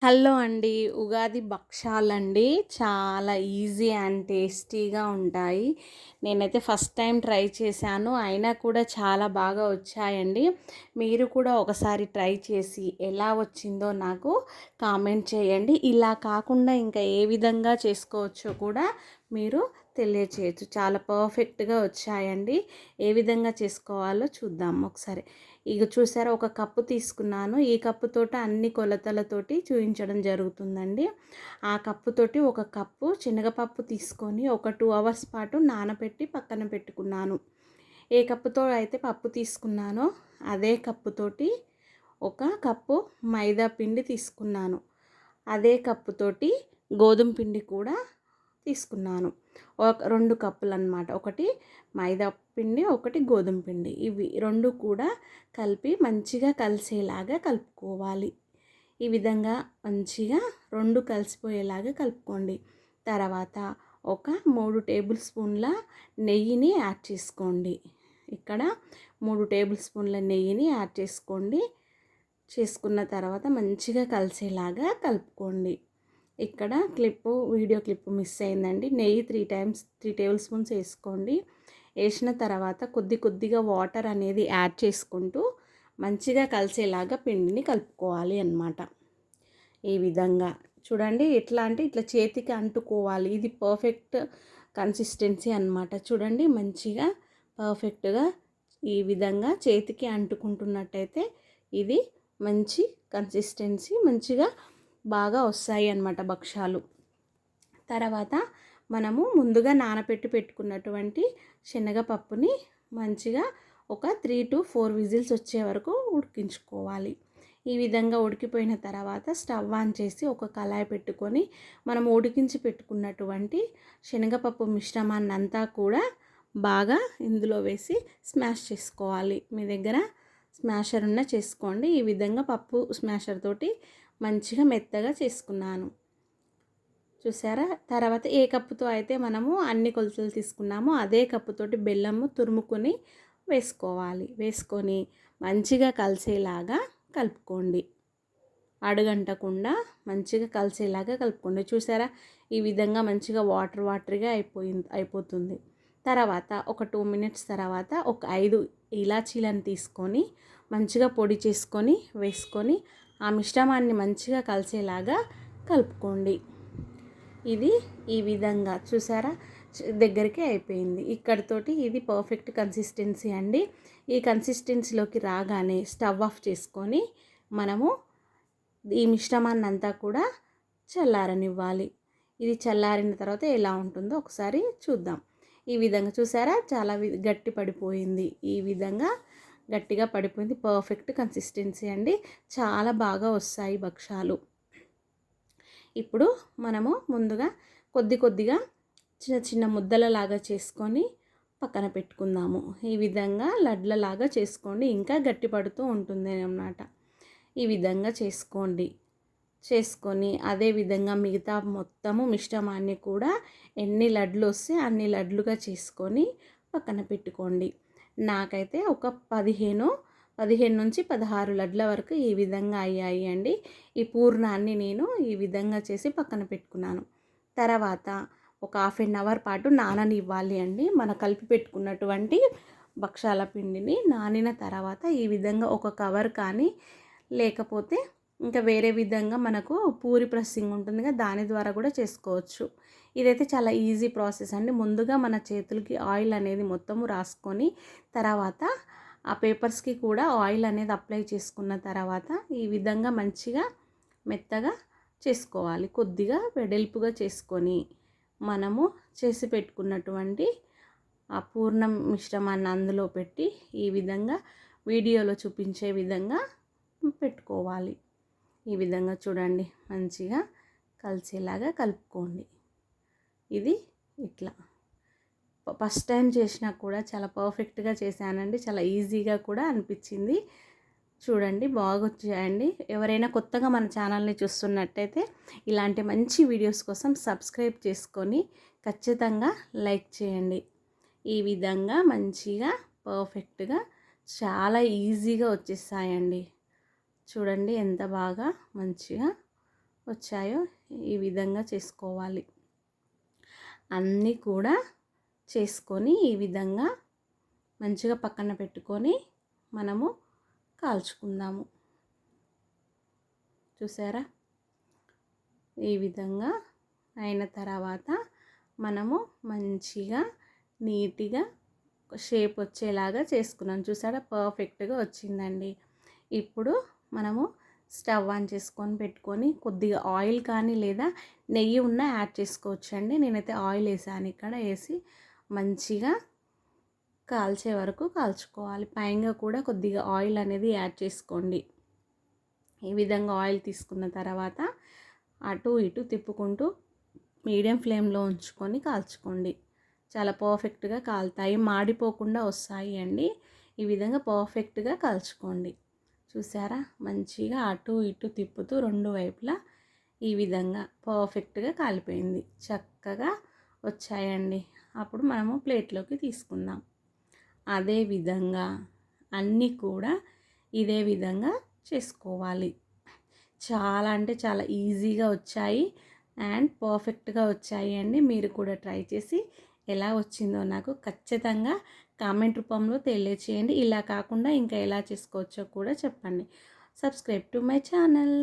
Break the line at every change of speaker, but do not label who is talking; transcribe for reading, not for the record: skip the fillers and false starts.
Hello అండి. ఉగాది భక్షాలండి. చాలా easy and టేస్టీగా ఉంటాయి. నేనైతే ఫస్ట్ టైం ట్రై చేశాను. అయినా కూడా చాలా బాగా వచ్చాయండి. మీరు కూడా ఒకసారి ట్రై చేసి ఎలా వచ్చిందో నాకు కామెంట్ చేయండి. ఇలా కాకుండా ఇంకా ఏ విధంగా చేసుకోవచ్చో కూడా మీరు తెలియచేయచ్చు. చాలా పర్ఫెక్ట్‌గా వచ్చాయండి. ఏ విధంగా చేసుకోవాలో చూద్దాం ఒకసారి. ఇగ చూసారా, ఒక కప్పు తీసుకున్నాను. ఈ కప్పుతోటి అన్ని కొలతలతోటి చూయించడం జరుగుతుందండి. ఆ కప్పుతోటి ఒక కప్పు శనగపప్పు తీసుకొని ఒక 2 అవర్స్ పాటు నానబెట్టి పక్కన పెట్టుకున్నాను. ఏ కప్పుతో అయితే పప్పు తీసుకున్నానో అదే కప్పుతోటి ఒక కప్పు మైదా పిండి తీసుకున్నాను. అదే కప్పుతోటి గోధుమ పిండి కూడా తీసుకున్నాను. ఒక 2 కప్పులన్నమాట. ఒకటి మైదా పిండి, ఒకటి గోధుమ పిండి. ఇవి 2 కూడా కలిపి మంచిగా కలిసేలాగా కలుపుకోవాలి. ఈ విధంగా మంచిగా 2 కలిసిపోయేలాగా కలుపుకోండి. తర్వాత ఒక 3 టేబుల్ స్పూన్ల నెయ్యిని యాడ్ చేసుకోండి. ఇక్కడ 3 టేబుల్ స్పూన్ల నెయ్యిని యాడ్ చేసుకోండి. చేసుకున్న తర్వాత మంచిగా కలిసేలాగా కలుపుకోండి. ఇక్కడ వీడియో క్లిప్ మిస్ అయిందండి. నెయ్యి 3 టేబుల్ స్పూన్స్ వేసుకోండి. వేసిన తర్వాత కొద్దిగా వాటర్ అనేది యాడ్ చేసుకుంటూ మంచిగా కలిసేలాగా పిండిని కలుపుకోవాలి అన్నమాట. ఈ విధంగా చూడండి. ఎట్లా అంటే ఇట్లా చేతికి అంటుకోవాలి. ఇది పర్ఫెక్ట్ కన్సిస్టెన్సీ అన్నమాట. చూడండి, మంచిగా పర్ఫెక్ట్గా ఈ విధంగా చేతికి అంటుకుంటున్నట్టయితే ఇది మంచి కన్సిస్టెన్సీ, మంచిగా బాగా వస్తాయి అన్నమాట భక్షాలు. తర్వాత మనము ముందుగా నానబెట్టి పెట్టుకున్నటువంటి శనగపప్పుని మంచిగా ఒక 3 to 4 విజిల్స్ వచ్చే వరకు ఉడికించుకోవాలి. ఈ విధంగా ఉడికిపోయిన తర్వాత స్టవ్ ఆన్ చేసి ఒక కళాయి పెట్టుకొని మనం ఉడికించి పెట్టుకున్నటువంటి శనగపప్పు మిశ్రమాన్ని అంతా కూడా బాగా ఇందులో వేసి స్మాష్ చేసుకోవాలి. మీ దగ్గర స్మాషర్ ఉన్న చేసుకోండి. ఈ విధంగా పప్పు స్మాషర్ తోటి మంచిగా మెత్తగా చేసుకున్నాను. చూసారా? తర్వాత ఏ కప్పుతో అయితే మనము అన్ని కొలతలు తీసుకున్నామో అదే కప్పుతోటి బెల్లము తురుముకొని వేసుకోవాలి. వేసుకొని మంచిగా కలిసేలాగా కలుపుకోండి. అడుగంటకుండా మంచిగా కలిసేలాగా కలుపుకోండి. చూసారా? ఈ విధంగా మంచిగా వాటర్గా అయిపోతుంది. తర్వాత ఒక 2 మినిట్స్ తర్వాత ఒక 5 ఇలాచీలను తీసుకొని మంచిగా పొడి చేసుకొని వేసుకొని ఆ మిశ్రమాన్ని మంచిగా కలిసేలాగా కలుపుకోండి. ఇది ఈ విధంగా చూసారా, దగ్గరికి అయిపోయింది. ఇక్కడితోటి ఇది పర్ఫెక్ట్ కన్సిస్టెన్సీ అండి. ఈ కన్సిస్టెన్సీలోకి రాగానే స్టవ్ ఆఫ్ చేసుకొని మనము ఈ మిశ్రమాన్ని అంతా కూడా చల్లారనివ్వాలి. ఇది చల్లారిన తర్వాత ఎలా ఉంటుందో ఒకసారి చూద్దాం. ఈ విధంగా చూసారా, చాలా గట్టి పడిపోయింది. ఈ విధంగా గట్టిగా పడిపోయింది. పర్ఫెక్ట్ కన్సిస్టెన్సీ అండి. చాలా బాగా వస్తాయి భక్షాలు. ఇప్పుడు మనము ముందుగా కొద్దిగా చిన్న ముద్దలలాగా చేసుకొని పక్కన పెట్టుకుందాము. ఈ విధంగా లడ్లలాగా చేసుకోండి. ఇంకా గట్టి పడుతూ ఉంటుంది అన్నమాట. ఈ విధంగా చేసుకొని అదే విధంగా మిగతా మొత్తము మిశ్రమాన్ని కూడా ఎన్ని లడ్లు వస్తే అన్ని లడ్లుగా చేసుకొని పక్కన పెట్టుకోండి. నాకైతే ఒక 15 నుంచి 16 లడ్ల వరకు ఈ విధంగా అయ్యాయి అండి. ఈ పూర్ణాన్ని నేను ఈ విధంగా చేసి పక్కన పెట్టుకున్నాను. తర్వాత ఒక హాఫ్ అన్ అవర్ పాటు నాననివ్వాలి అండి. మన కలిపి పెట్టుకున్నటువంటి భక్షాల పిండిని నానిన తర్వాత ఈ విధంగా ఒక కవర్ కానీ లేకపోతే ఇంకా వేరే విధంగా మనకు పూరి ప్రెస్సింగ్ ఉంటుంది కదా, దాని ద్వారా కూడా చేసుకోవచ్చు. ఇదైతే చాలా ఈజీ ప్రాసెస్ అండి. ముందుగా మన చేతులకి ఆయిల్ అనేది మొత్తము రాసుకొని తర్వాత ఆ పేపర్స్కి కూడా ఆయిల్ అనేది అప్లై చేసుకున్న తర్వాత ఈ విధంగా మంచిగా మెత్తగా చేసుకోవాలి. కొద్దిగా వెడల్పుగా చేసుకొని మనము చేసి పెట్టుకున్నటువంటి ఆ పూర్ణం మిశ్రమాన్ని అందులో పెట్టి ఈ విధంగా వీడియోలో చూపించే విధంగా పెట్టుకోవాలి. ఈ విధంగా చూడండి, మంచిగా కలిసేలాగా కలుపుకోండి. ఇది ఇట్లా ఫస్ట్ టైం చేసినా కూడా చాలా పర్ఫెక్ట్గా చేశానండి. చాలా ఈజీగా కూడా అనిపించింది. చూడండి, బాగా వచ్చాయండి. ఎవరైనా కొత్తగా మన ఛానల్ని చూస్తున్నట్టయితే ఇలాంటి మంచి వీడియోస్ కోసం సబ్స్క్రైబ్ చేసుకొని ఖచ్చితంగా లైక్ చేయండి. ఈ విధంగా మంచిగా పర్ఫెక్ట్గా చాలా ఈజీగా వచ్చేసాయండి. చూడండి ఎంత బాగా మంచిగా వచ్చాయో ఈ విధంగా చేసుకోవాలి. అన్నీ కూడా చేసుకొని ఈ విధంగా మంచిగా పక్కన పెట్టుకొని మనము కాల్చుకుందాము. చూసారా, ఈ విధంగా అయిన తర్వాత మనము మంచిగా నీట్గా షేప్ వచ్చేలాగా చేసుకున్నాను. చూసారా, పర్ఫెక్ట్గా వచ్చిందండి. ఇప్పుడు మనము స్టవ్ ఆన్ చేసుకొని పెట్టుకొని కొద్దిగా ఆయిల్ కానీ లేదా నెయ్యి ఉన్న యాడ్ చేసుకోవచ్చండి. నేనైతే ఆయిల్ వేసాను. ఇక్కడ వేసి మంచిగా కాల్చే వరకు కాల్చుకోవాలి. పైగా కూడా కొద్దిగా ఆయిల్ అనేది యాడ్ చేసుకోండి. ఈ విధంగా ఆయిల్ తీసుకున్న తర్వాత అటు ఇటు తిప్పుకుంటూ మీడియం ఫ్లేమ్లో ఉంచుకొని కాల్చుకోండి. చాలా పర్ఫెక్ట్గా కాలుతాయి, మాడిపోకుండా వస్తాయి అండి. ఈ విధంగా పర్ఫెక్ట్గా కాల్చుకోండి. చూసారా, మంచిగా అటు ఇటు తిప్పుతూ రెండు వైపులా ఈ విధంగా పర్ఫెక్ట్గా కాలిపోయింది, చక్కగా వచ్చాయండి. అప్పుడు మనము ప్లేట్లోకి తీసుకుందాం. అదే విధంగా అన్నీ కూడా ఇదే విధంగా చేసుకోవాలి. చాలా అంటే చాలా ఈజీగా వచ్చాయి అండ్ పర్ఫెక్ట్గా వచ్చాయి అండి. మీరు కూడా ట్రై చేసి ఎలా వచ్చిందో నాకు ఖచ్చితంగా కామెంట్ రూపంలో తెలియచేయండి. ఇలా కాకుండా ఇంకా ఎలా చేసుకోవచ్చో కూడా చెప్పండి. Subscribe to my channel.